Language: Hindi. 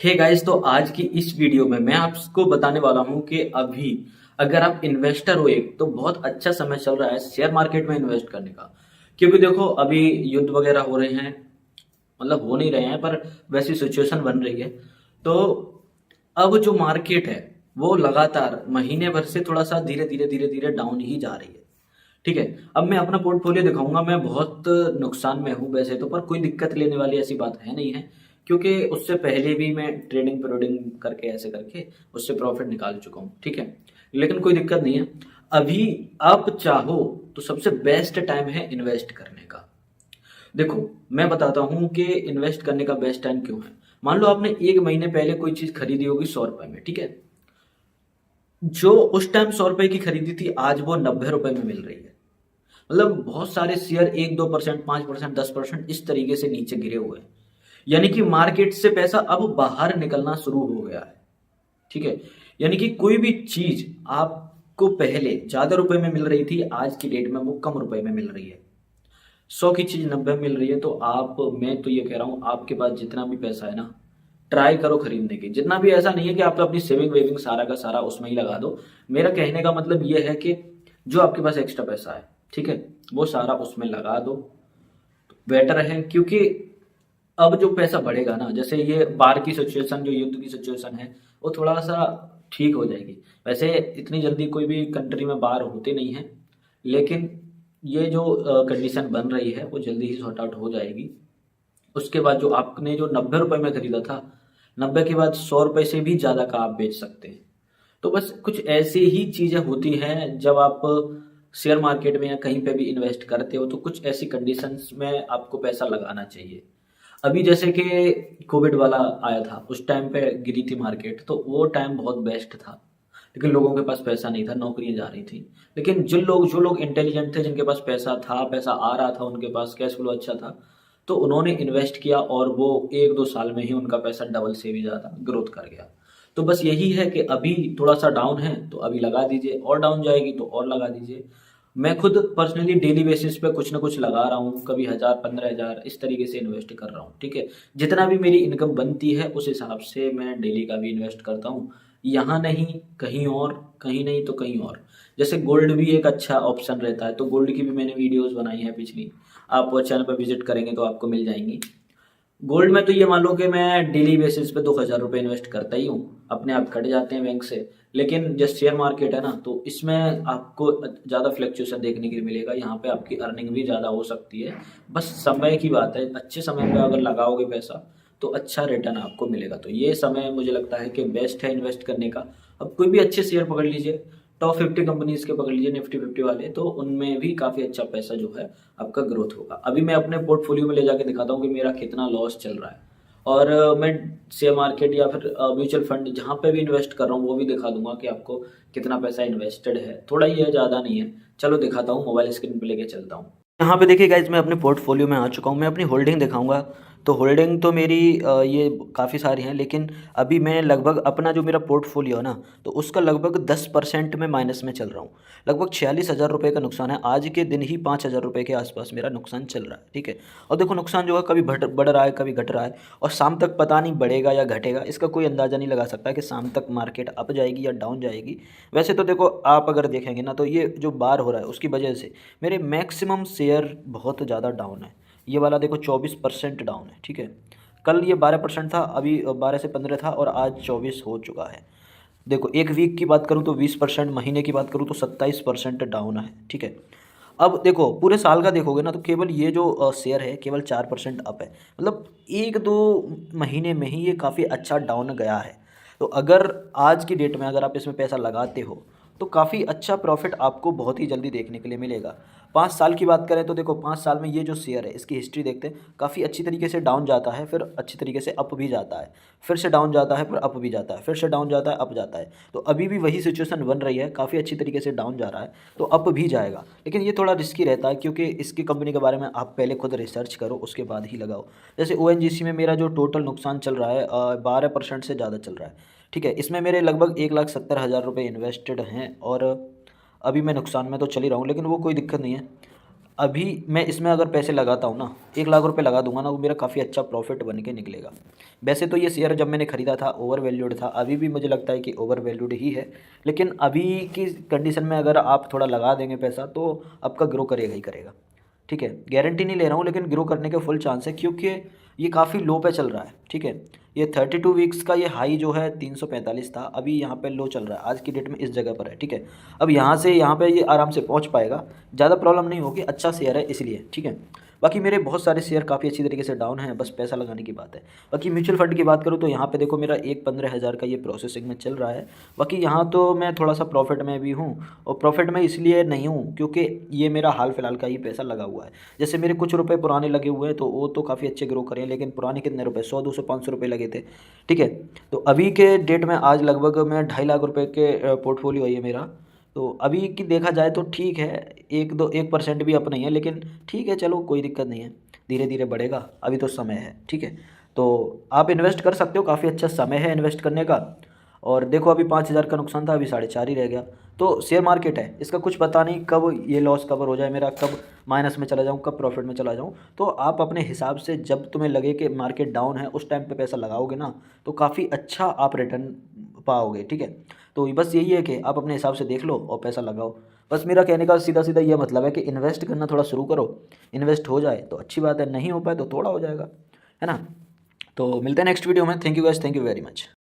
हे गाइस, तो आज की इस वीडियो में मैं आपको बताने वाला हूं कि अभी अगर आप इन्वेस्टर हो एक तो बहुत अच्छा समय चल रहा है शेयर मार्केट में इन्वेस्ट करने का। क्योंकि देखो अभी युद्ध वगैरह हो रहे हैं, मतलब हो नहीं रहे हैं पर वैसी सिचुएशन बन रही है। तो अब जो मार्केट है वो लगातार महीने भर से थोड़ा सा धीरे धीरे डाउन ही जा रही है। ठीक है। अब मैं अपना पोर्टफोलियो दिखाऊंगा। मैं बहुत नुकसान में हूँ वैसे तो, पर कोई दिक्कत लेने वाली ऐसी बात है नहीं है। क्योंकि उससे पहले भी मैं ट्रेडिंग प्रोडिंग करके ऐसे करके उससे प्रॉफिट निकाल चुका हूँ। ठीक है। लेकिन कोई दिक्कत नहीं है। अभी आप चाहो तो सबसे बेस्ट टाइम है इन्वेस्ट करने का। देखो, मैं बताता हूँ कि इन्वेस्ट करने का बेस्ट टाइम क्यों है। मान लो आपने एक महीने पहले कोई चीज खरीदी होगी 100 रुपए में। ठीक है। जो उस टाइम 100 रुपए की खरीदी थी आज वो 90 रुपए में मिल रही है। मतलब बहुत सारे शेयर 1-2%, 5%, 10% इस तरीके से नीचे गिरे हुए हैं। यानी कि मार्केट से पैसा अब बाहर निकलना शुरू हो गया है। ठीक है। यानी कि कोई भी चीज आपको पहले ज्यादा रुपए में मिल रही थी, आज की डेट में वो कम रुपए में मिल रही है। 100 की चीज 90 में मिल रही है। तो आप, मैं तो ये कह रहा हूँ, आपके पास जितना भी पैसा है ना, ट्राई करो खरीदने की जितना भी। ऐसा नहीं है कि आप अपनी सेविंग वेविंग सारा का सारा उसमें ही लगा दो। मेरा कहने का मतलब ये है कि जो आपके पास एक्स्ट्रा पैसा है, ठीक है, वो सारा उसमें लगा दो। बेटर है। क्योंकि अब जो पैसा बढ़ेगा ना, जैसे ये बाढ़ की सिचुएशन, जो युद्ध की सिचुएशन है, वो थोड़ा सा ठीक हो जाएगी। वैसे इतनी जल्दी कोई भी कंट्री में बाढ़ होते नहीं है, लेकिन ये जो कंडीशन बन रही है वो जल्दी ही सॉर्ट आउट हो जाएगी। उसके बाद जो आपने जो 90 रुपए में खरीदा था, 90 के बाद 100 रुपए से भी ज्यादा का आप बेच सकते हैं। तो बस कुछ ऐसी ही चीजें होती हैं जब आप शेयर मार्केट में या कहीं पे भी इन्वेस्ट करते हो, तो कुछ ऐसी कंडीशंस में आपको पैसा लगाना चाहिए। अभी जैसे कि कोविड वाला आया था, उस टाइम पे गिरी थी मार्केट, तो वो टाइम बहुत बेस्ट था। लेकिन लोगों के पास पैसा नहीं था, नौकरियां जा रही थी। लेकिन जो लोग इंटेलिजेंट थे, जिनके पास पैसा था, पैसा आ रहा था, उनके पास कैश फ्लो अच्छा था, तो उन्होंने इन्वेस्ट किया और वो 1-2 साल में ही उनका पैसा डबल से भी ज़्यादा ग्रोथ कर गया। तो बस यही है कि अभी थोड़ा सा डाउन है तो अभी लगा दीजिए, और डाउन जाएगी तो और लगा दीजिए। मैं खुद पर्सनली डेली बेसिस पे कुछ ना कुछ लगा रहा हूँ, कभी 1000, 15,000 इस तरीके से इन्वेस्ट कर रहा हूँ। ठीक है। जितना भी मेरी इनकम बनती है उस हिसाब से मैं डेली का भी इन्वेस्ट करता हूँ। यहाँ नहीं, कहीं और, कहीं नहीं तो कहीं और। जैसे गोल्ड भी एक अच्छा ऑप्शन रहता है, तो गोल्ड की भी मैंने वीडियोस बनाई है पिछली। आप वो चैनल पर विजिट करेंगे तो आपको मिल जाएंगी। गोल्ड में तो ये मान लो कि मैं डेली बेसिस पे 2,000 रुपये इन्वेस्ट करता ही हूँ। अपने आप कट जाते हैं बैंक से। लेकिन जो शेयर मार्केट है ना, तो इसमें आपको ज़्यादा फ्लक्चुएशन देखने के लिए मिलेगा। यहाँ पे आपकी अर्निंग भी ज़्यादा हो सकती है। बस समय की बात है। अच्छे समय पे अगर लगाओगे पैसा तो अच्छा रिटर्न आपको मिलेगा। तो ये समय मुझे लगता है कि बेस्ट है इन्वेस्ट करने का। अब कोई भी अच्छे शेयर पकड़ लीजिए, टॉप 50 कंपनीज के पकड़ लीजिए, निफ्टी 50 वाले, तो उनमें भी काफ़ी अच्छा पैसा जो है आपका ग्रोथ होगा। अभी मैं अपने पोर्टफोलियो में ले जाके दिखाता हूँ कि मेरा कितना लॉस चल रहा है। और मैं शेयर मार्केट या फिर म्यूचुअल फंड जहाँ पे भी इन्वेस्ट कर रहा हूँ वो भी दिखा दूंगा कि आपको कितना पैसा इन्वेस्टेड है। थोड़ा ही है, ज़्यादा नहीं है। चलो दिखाता हूँ, मोबाइल स्क्रीन पे लेके चलता हूँ। यहाँ पे देखिए गाइज, मैं अपने पोर्टफोलियो में आ चुका हूँ। मैं अपनी होल्डिंग दिखाऊंगा। तो होल्डिंग तो मेरी ये काफ़ी सारी हैं, लेकिन अभी मैं लगभग अपना जो मेरा पोर्टफोलियो है ना, तो उसका लगभग 10% में माइनस में चल रहा हूँ। लगभग 46,000 रुपये का नुकसान है। आज के दिन ही 5,000 रुपये के आसपास मेरा नुकसान चल रहा है। ठीक है। और देखो, नुकसान जो है कभी बढ़ रहा है, कभी घट रहा है, और शाम तक पता नहीं बढ़ेगा या घटेगा। इसका कोई अंदाज़ा नहीं लगा सकता कि शाम तक मार्केट अप जाएगी या डाउन जाएगी। वैसे तो देखो, आप अगर देखेंगे ना, तो ये जो बार हो रहा है उसकी वजह से मेरे मैक्सिमम शेयर बहुत ज़्यादा डाउन है। ये वाला देखो 24% डाउन है। ठीक है। कल ये 12% था, अभी 12 से 15 था, और आज 24 हो चुका है। देखो, एक वीक की बात करूँ तो 20%, महीने की बात करूँ तो 27% डाउन है। ठीक है। अब देखो, पूरे साल का देखोगे ना, तो केवल ये जो शेयर है केवल 4% अप है। मतलब 1-2 महीने में ही ये काफ़ी अच्छा डाउन गया है। तो अगर आज की डेट में अगर आप इसमें पैसा लगाते हो तो काफ़ी अच्छा प्रॉफिट आपको बहुत ही जल्दी देखने के लिए मिलेगा। 5 साल की बात करें तो देखो, 5 साल में ये जो शेयर है इसकी हिस्ट्री देखते हैं, काफ़ी अच्छी तरीके से डाउन जाता है, फिर अच्छी तरीके से अप भी जाता है, फिर से डाउन जाता है, फिर अप भी जाता है, फिर से डाउन जाता है, अप जाता है। तो अभी भी वही सिचुएशन बन रही है, काफ़ी अच्छी तरीके से डाउन जा रहा है, तो अप भी जाएगा। लेकिन ये थोड़ा रिस्की रहता है, क्योंकि इसकी कंपनी के बारे में आप पहले खुद रिसर्च करो, उसके बाद ही लगाओ। जैसे ONGC में मेरा जो टोटल नुकसान चल रहा है 12% से ज़्यादा चल रहा है। ठीक है। इसमें मेरे लगभग 1,70,000 रुपये इन्वेस्टेड हैं, और अभी मैं नुकसान में तो चल ही रहा हूँ, लेकिन वो कोई दिक्कत नहीं है। अभी मैं इसमें अगर पैसे लगाता हूँ ना, 1 लाख रुपए लगा दूंगा ना, वो मेरा काफ़ी अच्छा प्रॉफिट बन के निकलेगा। वैसे तो ये शेयर जब मैंने ख़रीदा था ओवर वैल्यूड था, अभी भी मुझे लगता है कि ओवर वैल्यूड ही है। लेकिन अभी की कंडीशन में अगर आप थोड़ा लगा देंगे पैसा तो आपका ग्रो करेगा ही करेगा। ठीक है, गारंटी नहीं ले रहा हूँ लेकिन ग्रो करने के फुल चांस है, क्योंकि ये काफ़ी लो पे चल रहा है। ठीक है, ये 32 वीक्स का ये हाई जो है 345 था, अभी यहाँ पे लो चल रहा है, आज की डेट में इस जगह पर है। ठीक है, अब यहाँ से यहाँ पे ये आराम से पहुँच पाएगा, ज़्यादा प्रॉब्लम नहीं होगी, अच्छा शेयर है इसलिए। ठीक है, बाकी मेरे बहुत सारे शेयर काफ़ी अच्छी तरीके से डाउन हैं, बस पैसा लगाने की बात है। बाकी म्यूचुअल फंड की बात करूँ तो यहाँ पे देखो मेरा एक 15,000 का ये प्रोसेसिंग में चल रहा है। बाकी यहाँ तो मैं थोड़ा सा प्रॉफिट में भी हूँ, और प्रॉफिट में इसलिए नहीं हूँ क्योंकि ये मेरा हाल फिलहाल का ही पैसा लगा हुआ है। जैसे मेरे कुछ रुपए पुराने लगे हुए हैं तो वो तो काफ़ी अच्छे ग्रो करें, लेकिन पुराने कितने रुपए, 100 200 500 रुपये लगे थे। ठीक है, तो अभी के डेट में आज लगभग मैं 2.5 लाख रुपए के पोर्टफोलियो है ये मेरा। तो अभी की देखा जाए तो ठीक है, 1% भी अप नहीं है, लेकिन ठीक है, चलो कोई दिक्कत नहीं है, धीरे धीरे बढ़ेगा, अभी तो समय है। ठीक है, तो आप इन्वेस्ट कर सकते हो, काफ़ी अच्छा समय है इन्वेस्ट करने का। और देखो अभी 5,000 का नुकसान था, अभी 4.5 ही रह गया। तो शेयर मार्केट है, इसका कुछ पता नहीं कब ये लॉस कवर हो जाए मेरा, कब माइनस में चला जाऊँ, कब प्रॉफिट में चला जाऊँ। तो आप अपने हिसाब से जब तुम्हें लगे कि मार्केट डाउन है उस टाइम पे पैसा लगाओगे ना, तो काफ़ी अच्छा आप रिटर्न पाओगे। ठीक है, तो बस यही है कि आप अपने हिसाब से देख लो और पैसा लगाओ। बस मेरा कहने का सीधा सीधा ये मतलब है कि इन्वेस्ट करना थोड़ा शुरू करो, इन्वेस्ट हो जाए तो अच्छी बात है, नहीं हो पाए तो थोड़ा हो जाएगा, है ना। तो मिलते हैं नेक्स्ट वीडियो में। Thank you guys, thank you very much.